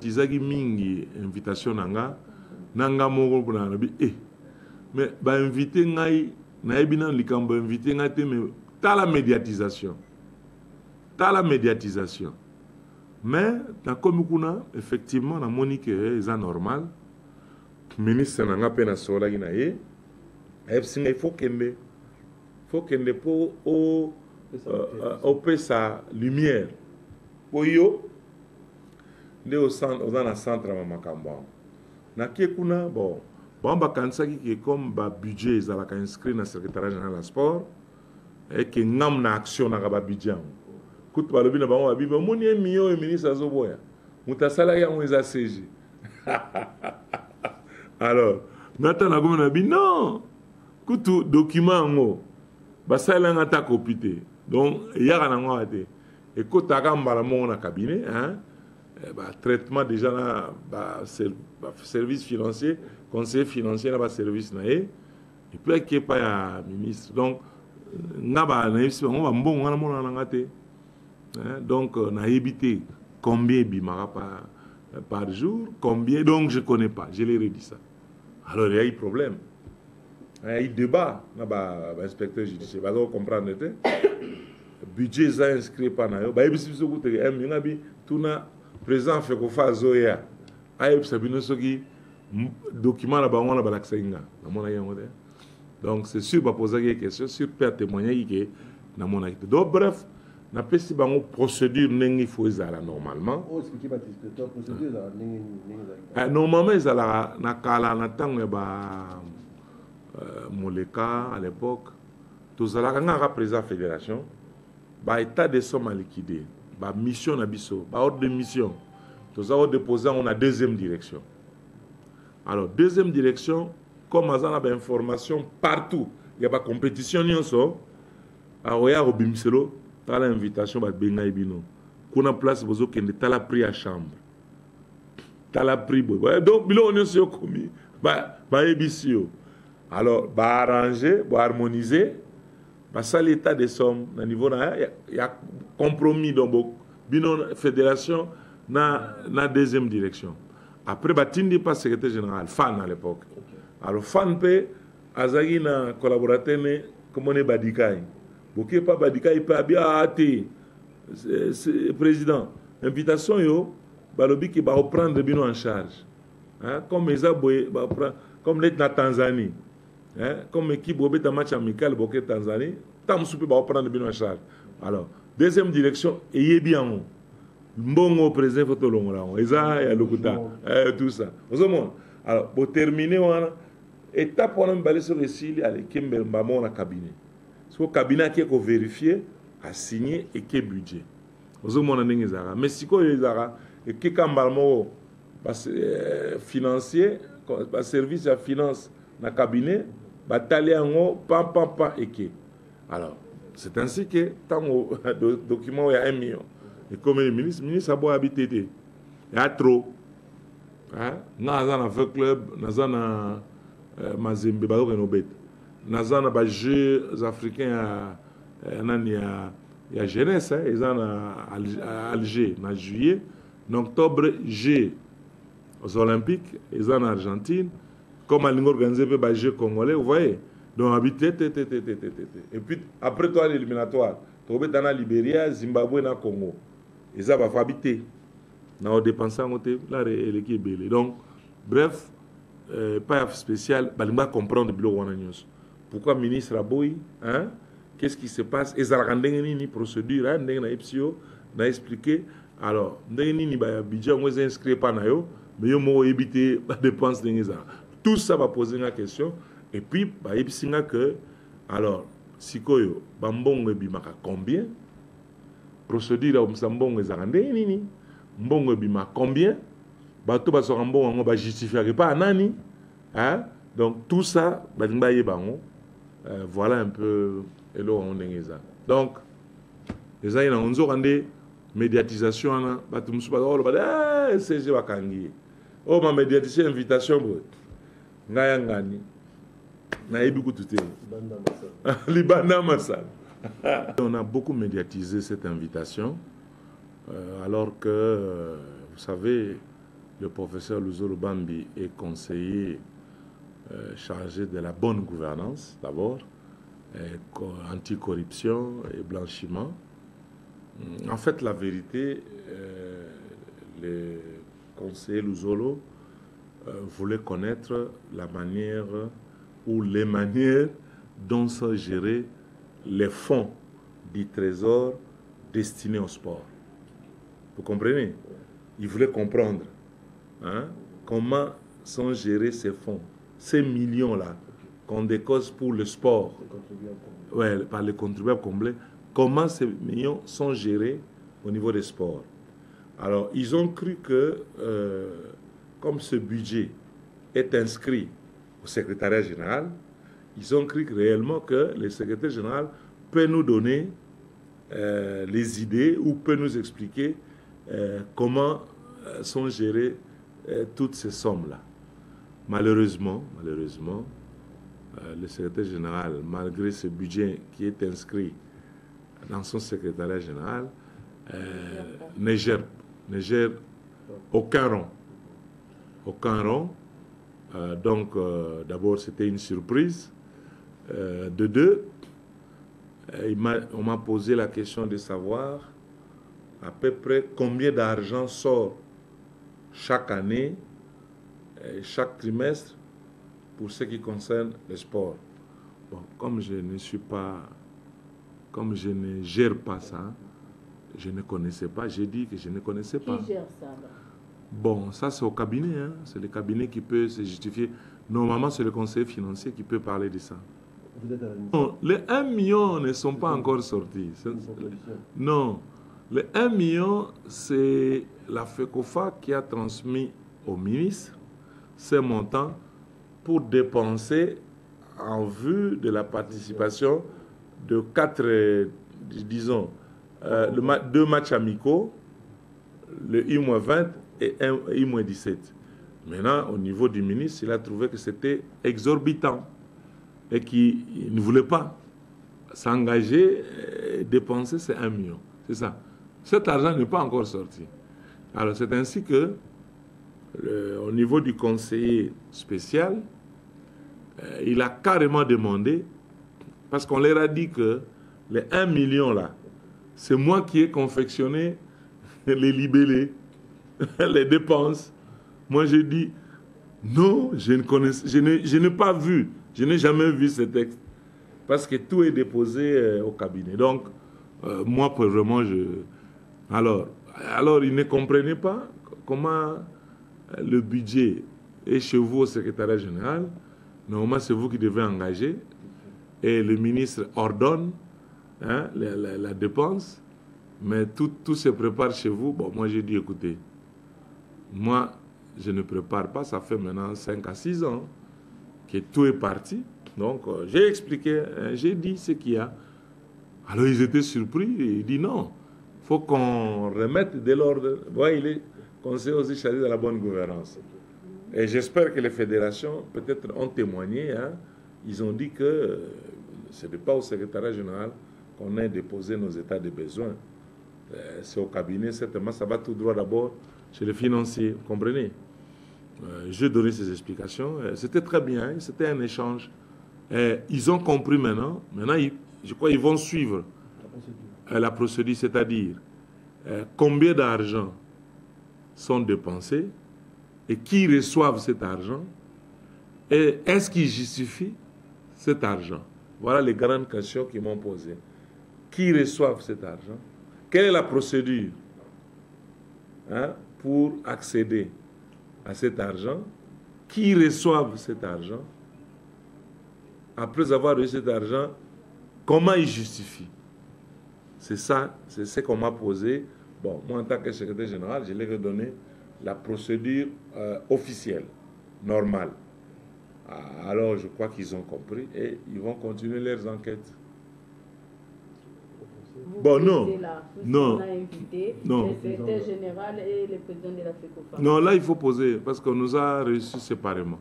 Tizaki mingi invitation nanga moko pour nabi mais ba inviter ngai na ebina likambo inviter ngai te mais ta la médiatisation mais na komi kuna effectivement na monique est normal ministre nanga pe na sola ina ye il faut kende pour au sa lumière pour yo au centre ma makambo na kuna bon bakansaki ke comme ba budget ezalaka inscrit na secrétariat général de sport et que ngam na action na ba budget kutu balobi na bango babi moni million ministre azoboya mutasala ya mweza CG alors natana comme na bi non kutu document ngo basala ngata kopité donc yaka na ngo ate et kotaka mbala mo na cabinet hein traitement déjà là service financier conseiller financier là service na et puis qu'il pas ya ministre donc ngaba na yebisi bango ba mbongo wana mona na ngate donc na yebité combien bimara par jour combien donc je connais pas je l'ai redit ça alors il y a eu problème il y a eu débat na ba inspecteur judiciaire ba comprendre te budget ça inscrit pas na yo ba yebisi biso ko te ngabi tuna président fait qu'on fasse zoya aïe sabino soki document la bango la balaksenga na mona yango de donc c'est sûr ba poser des questions sur peut témoigner que na mona donc bref na pesi bango procédure nengi faut ezala normalement normalement ezala na kala na tango ba moleka à l'époque tous ala nga président fédération ba état de somme à liquider ba mission na biso ba ordre de mission tous avons déposé on a deuxième direction alors deuxième direction comme azana ba information partout il y a ba compétition nyonso aoya obimselo tala invitation ba benga ibino kuna place bozo kende tala prix à chambre tala prix boy donc bilo nyonso komi ba ebisio alors ba arranger ba harmoniser bah ça l'état des sommes na niveau na y a compromis dans bino fédération na deuxième direction après bah tindi pas secrétaire général fan à l'époque alors fan pe azagi na collaborateur ne comme on est badikai boké pas badikai pas bien até président invitation yo balobi ki ba reprendre bino en charge hein comme ezaboye ba comme l'être na Tanzanie. Hein? Comme équipe au match amical Boké Tanzanie, tam soupe va prendre bien en charge. Alors, deuxième direction, et bien Mbongo président photo longo là, Eza et Lokuta, tout ça. Alors, pour terminer, on étape on a balé sur le site à l'équipe Mbamo na cabinet. Ce cabinet qui est vérifié, a signé et qui est budget. Ozomona n'engezara. Mais si quoi ezara et qui cambalmo financier, service à finance na cabinet. Bataliango pam eke. Alors, c'est ainsi que tant que document il y a 1 million. Et comme le ministre a beau habiter, il y a trop. Hein? Nazana fait club, Nazana Mazembe, Badorenobet. Nazana ba Jeux africains il y a jeunesse, ils ont à Alger, en juillet, en octobre, Jeux aux Olympiques, ils ont en Argentine. Comme à l'organisé par les Jeux congolais, vous voyez. Donc, habiter, et puis, après toi, l'éliminatoire, tu vas dans la Libéria, Zimbabwe, et Congo. Et ça va habiter. Nous avons dépensé en côté, là, l'équipe est belle. Donc, bref, pas spécial, il va comprendre le pourquoi le ministre a boy, hein? Qu'est-ce qui se passe? Et ça a une procédure, hein? On a expliqué. Alors, on a budget, on a inscrit pas nayo, mais on a évité la dépense de ça. Tout ça va poser une question. Et puis, bah, il que, alors, si koyo, bambongo bimaka combien? Procédure à mbongo ezarande nini? Mbongo bima combien? Bato ba sorambongo ba justifier pas nani? Hein? Donc tout ça, bah voilà un peu elo on ngeza. Donc les aïna onzo rande médiatisation na bato musu ba olo ba CG bakangi. Oh ma médiatisation invitation bro. Ngaya ngani. Na ebiku tuté. Libanda Massal. On a beaucoup médiatisé cette invitation, alors que, vous savez, le professeur Luzolo Bambi est conseiller chargé de la bonne gouvernance, d'abord, anticorruption et blanchiment. En fait, la vérité, le conseiller Luzolo voulait connaître la manière ou les manières dont sont gérés les fonds du trésor destinés au sport. Vous comprenez? Il voulait comprendre comment sont gérés ces fonds, ces millions-là qu'on décose pour le sport, par les contribuables comblés, comment ces millions sont gérés au niveau des sports. Alors, ils ont cru que, comme ce budget est inscrit au secrétariat général, ils ont cru réellement que le secrétaire général peut nous donner les idées ou peut nous expliquer comment sont gérées toutes ces sommes-là. Malheureusement, le secrétaire général, malgré ce budget qui est inscrit dans son secrétariat général, ne gère aucun rond. Aucun rond. Donc, d'abord, c'était une surprise. De deux, on m'a posé la question de savoir à peu près combien d'argent sort chaque année, chaque trimestre, pour ce qui concerne le sport. Bon, comme je ne gère pas ça, je ne connaissais pas, j'ai dit que je ne connaissais pas. Qui gère ça là? Bon, ça c'est au cabinet, c'est le cabinet qui peut se justifier. Normalement, c'est le conseiller financier qui peut parler de ça. Vous êtes à la Non, les 1 million ne sont pas encore sortis. Non, les 1 million, c'est la FECOFA qui a transmis au ministre ces montants pour dépenser en vue de la participation de 4, disons, 2 matchs amicaux, le I-20 et un I-17. Maintenant, au niveau du ministre, il a trouvé que c'était exorbitant et qu'il ne voulait pas s'engager et dépenser ces 1 million. C'est ça. Cet argent n'est pas encore sorti. Alors, c'est ainsi que, au niveau du conseiller spécial, il a carrément demandé, parce qu'on leur a dit que les 1 million là, c'est moi qui ai confectionné les libellés, les dépenses. Moi, j'ai dit, non, je n'ai pas vu, je n'ai jamais vu ce texte. Parce que tout est déposé au cabinet. Donc, moi, vraiment, Alors, il ne comprenait pas comment le budget est chez vous au secrétariat général. Normalement, c'est vous qui devez engager. Et le ministre ordonne la dépense. Mais tout se prépare chez vous. Bon, moi, j'ai dit, écoutez, moi, je ne prépare pas. Ça fait maintenant 5 à 6 ans que tout est parti. Donc, j'ai expliqué, j'ai dit ce qu'il y a. Alors, ils étaient surpris. Et ils disent non, il faut qu'on remette de l'ordre. Voilà, il est conseiller aussi chargé de la bonne gouvernance. Et j'espère que les fédérations, peut-être, ont témoigné. Ils ont dit que ce n'est pas au secrétariat général qu'on a déposé nos états de besoin. C'est au cabinet, certainement, ça va tout droit d'abord chez les financiers, vous comprenez? J'ai donné ces explications. C'était très bien, c'était un échange. Ils ont compris maintenant. Maintenant, je crois qu'ils vont suivre la procédure, c'est-à-dire combien d'argent sont dépensés et qui reçoivent cet argent et est-ce qu'ils justifient cet argent. Voilà les grandes questions qu'ils m'ont posées. Qui reçoivent cet argent? Quelle est la procédure pour accéder à cet argent? Qui reçoivent cet argent? Après avoir reçu cet argent, comment ils justifient? C'est ça, c'est ce qu'on m'a posé. Bon, moi en tant que secrétaire général, je leur ai donné la procédure officielle, normale. Alors je crois qu'ils ont compris et ils vont continuer leurs enquêtes. Bon, non. Non. On a invité le secrétaire général et le président de la FECOFA. Non, là il faut poser parce qu'on nous a reçus séparément.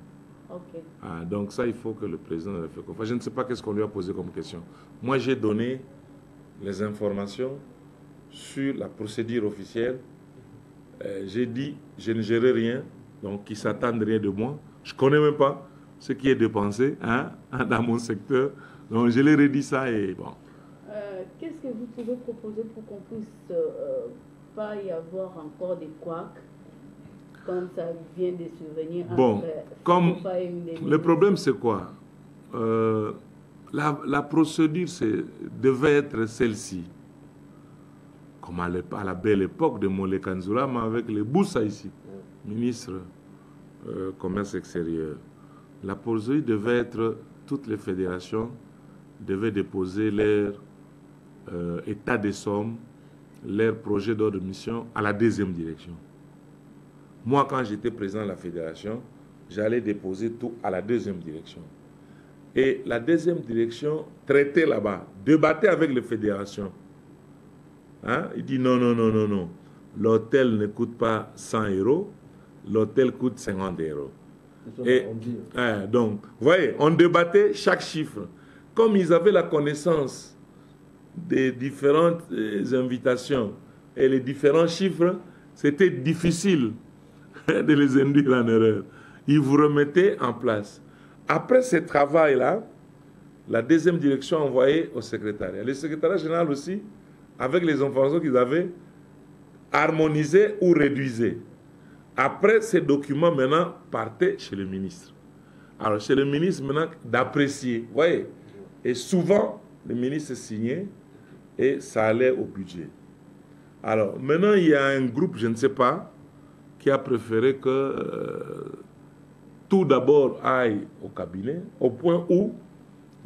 Ok. Donc ça, il faut que le président de la FECOFA. Je ne sais pas qu'est-ce qu'on lui a posé comme question. Moi, j'ai donné les informations sur la procédure officielle. J'ai dit, je ne gérais rien. Donc, qui s'attendent rien de moi. Je ne connais même pas ce qui est dépensé hein, dans mon secteur. Donc, je leur ai dit ça et bon. Qu'est-ce que vous pouvez proposer pour qu'on puisse pas y avoir encore des couacs comme ça vient de survenir? Bon, comme le problème c'est quoi? La procédure devait être celle-ci. Comme à la belle époque de Mole Kanzoula, mais avec les Boussa ici, ministre commerce extérieur. La procédure devait être, toutes les fédérations devaient déposer leur état des sommes, leur projet d'ordre de mission à la deuxième direction. Moi, quand j'étais président de la fédération, j'allais déposer tout à la deuxième direction. Et la deuxième direction traitait là-bas, débattait avec les fédérations. Hein? Il dit non, non, non, non, non. L'hôtel ne coûte pas 100 €, l'hôtel coûte 50 €. Et, donc, vous voyez, on débattait chaque chiffre. Comme ils avaient la connaissance des différentes invitations et les différents chiffres, c'était difficile de les induire en erreur. Ils vous remettaient en place. Après ce travail-là, la deuxième direction a envoyé au secrétariat. Le secrétariat général aussi, avec les informations qu'ils avaient, harmonisé ou réduisé. Après, ces documents maintenant partaient chez le ministre. Alors, chez le ministre maintenant, d'apprécier. Vous voyez? Et souvent, le ministre signait et ça allait au budget. Alors, maintenant, il y a un groupe, je ne sais pas, qui a préféré que tout d'abord aille au cabinet, au point où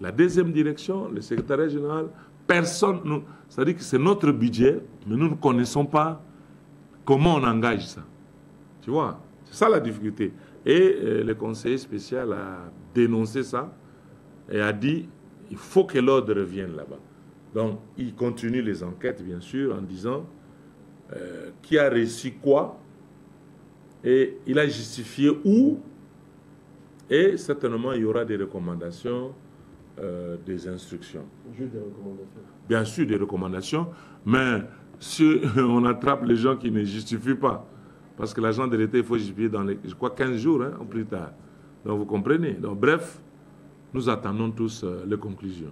la deuxième direction, le secrétariat général, personne, c'est-à-dire que c'est notre budget, mais nous ne connaissons pas comment on engage ça. Tu vois, c'est ça la difficulté. Et le conseiller spécial a dénoncé ça et a dit il faut que l'ordre revienne là-bas. Donc, il continue les enquêtes, bien sûr, en disant qui a reçu quoi et il a justifié où. Et certainement, il y aura des recommandations, des instructions. Juste des recommandations. Bien sûr, des recommandations, mais si on attrape les gens qui ne justifient pas, parce que l'agent de l'État, il faut justifier dans les, je crois, 15 jours, hein, ou plus tard. Donc, vous comprenez. Donc, bref, nous attendons tous les conclusions.